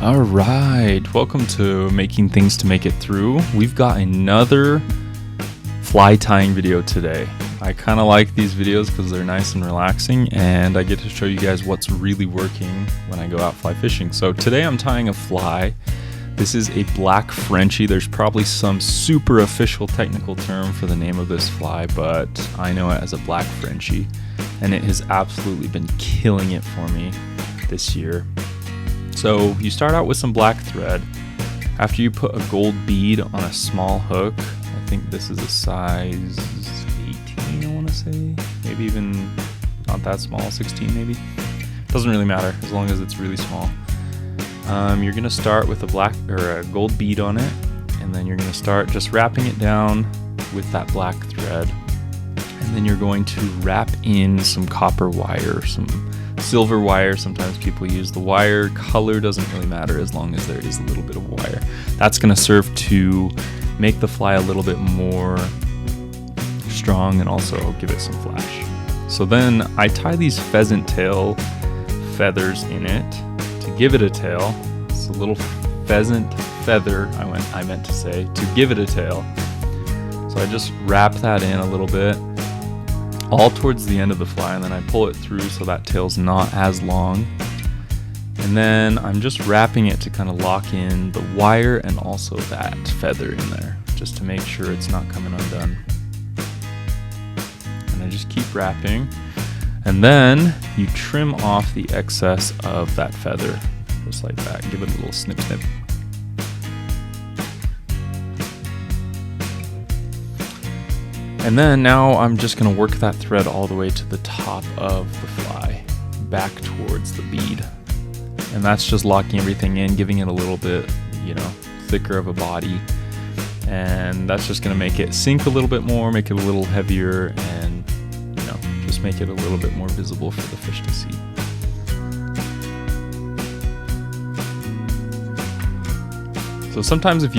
All right, welcome to Making Things to Make It Through. We've got another fly tying video today. I kind of like these videos because they're nice and relaxing, and I get to show you guys what's really working when I go out fly fishing. So today I'm tying a fly. This is a Black Frenchie. There's probably some super official technical term for the name of this fly, but I know it as a Black Frenchie, and it has absolutely been killing it for me this year. So you start out with some black thread. After you put a gold bead on a small hook, I think this is a size 18, I want to say, maybe even not that small, 16 maybe. Doesn't really matter as long as it's really small. You're gonna start with a gold bead on it, and then you're gonna start just wrapping it down with that black thread, and then you're going to wrap in some copper wire, some silver wire. Sometimes people use the wire. Color doesn't really matter as long as there is a little bit of wire. That's going to serve to make the fly a little bit more strong and also give it some flash. So then I tie these pheasant tail feathers in it to give it a tail. It's a little pheasant feather, I meant to say, to give it a tail. So I just wrap that in a little bit, all towards the end of the fly, and then I pull it through so that tail's not as long. And then I'm just wrapping it to kind of lock in the wire and also that feather in there, just to make sure it's not coming undone. And I just keep wrapping, and then you trim off the excess of that feather, just like that. Give it a little snip snip. And then now I'm just going to work that thread all the way to the top of the fly, back towards the bead. And that's just locking everything in, giving it a little bit, thicker of a body. And that's just going to make it sink a little bit more, make it a little heavier, and, just make it a little bit more visible for the fish to see. So sometimes if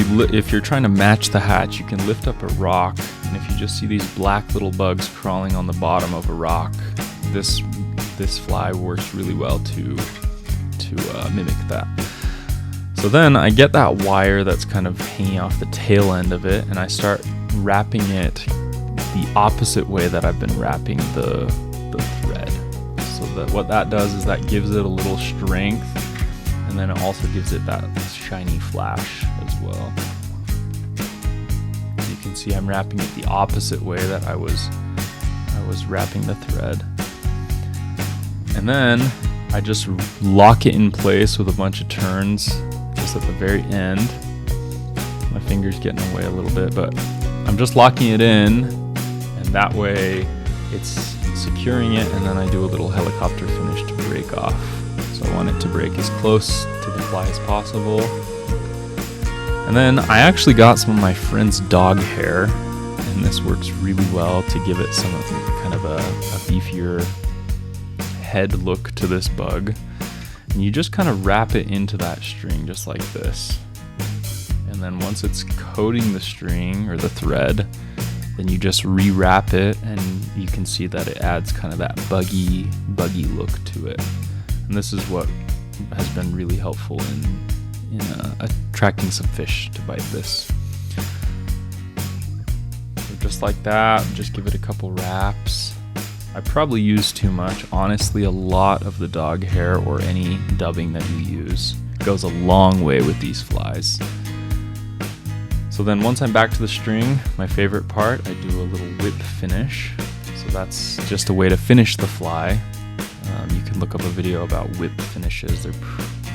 you're trying to match the hatch, you can lift up a rock, and if you just see these black little bugs crawling on the bottom of a rock, this fly works really well to mimic that. So then I get that wire that's kind of hanging off the tail end of it, and I start wrapping it the opposite way that I've been wrapping the thread. So that what that does is that gives it a little strength, and then it also gives it that shiny flash as well. As you can see, I'm wrapping it the opposite way that I was wrapping the thread. And then I just lock it in place with a bunch of turns just at the very end. My finger's getting away a little bit, but I'm just locking it in, and that way it's securing it, and then I do a little helicopter finish to break off. So I want it to break as close to the fly as possible. And then I actually got some of my friend's dog hair, and this works really well to give it some kind of a beefier head look to this bug. And you just kind of wrap it into that string just like this. And then once it's coating the string or the thread, then you just rewrap it, and you can see that it adds kind of that buggy look to it. And this is what has been really helpful in attracting some fish to bite this. So just like that, just give it a couple wraps. I probably use too much. Honestly, a lot of the dog hair or any dubbing that you use goes a long way with these flies. So then once I'm back to the string, my favorite part, I do a little whip finish. So that's just a way to finish the fly. You can look up a video about whip finishes.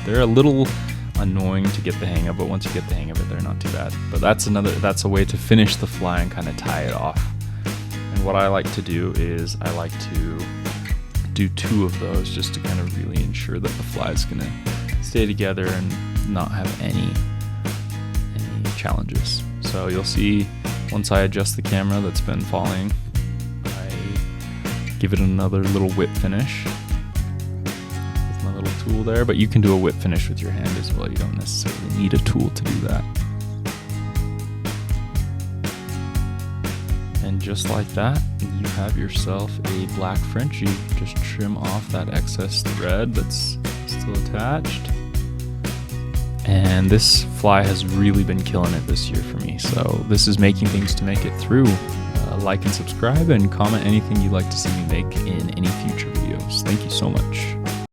They're a little annoying to get the hang of, but once you get the hang of it, they're not too bad. But that's a way to finish the fly and kind of tie it off. And what I like to do is I like to do 2 of those just to kind of really ensure that the fly is going to stay together and not have any challenges. So you'll see once I adjust the camera that's been falling, I give it another little whip finish with my little tool there, but you can do a whip finish with your hand as well. You don't necessarily need a tool to do that. And just like that, you have yourself a Black Frenchie. Just trim off that excess thread that's still attached. and this fly has really been killing it this year for me. So this is Making Things to Make It Through. Like and subscribe and comment anything you'd like to see me make in any future videos. Thank you so much.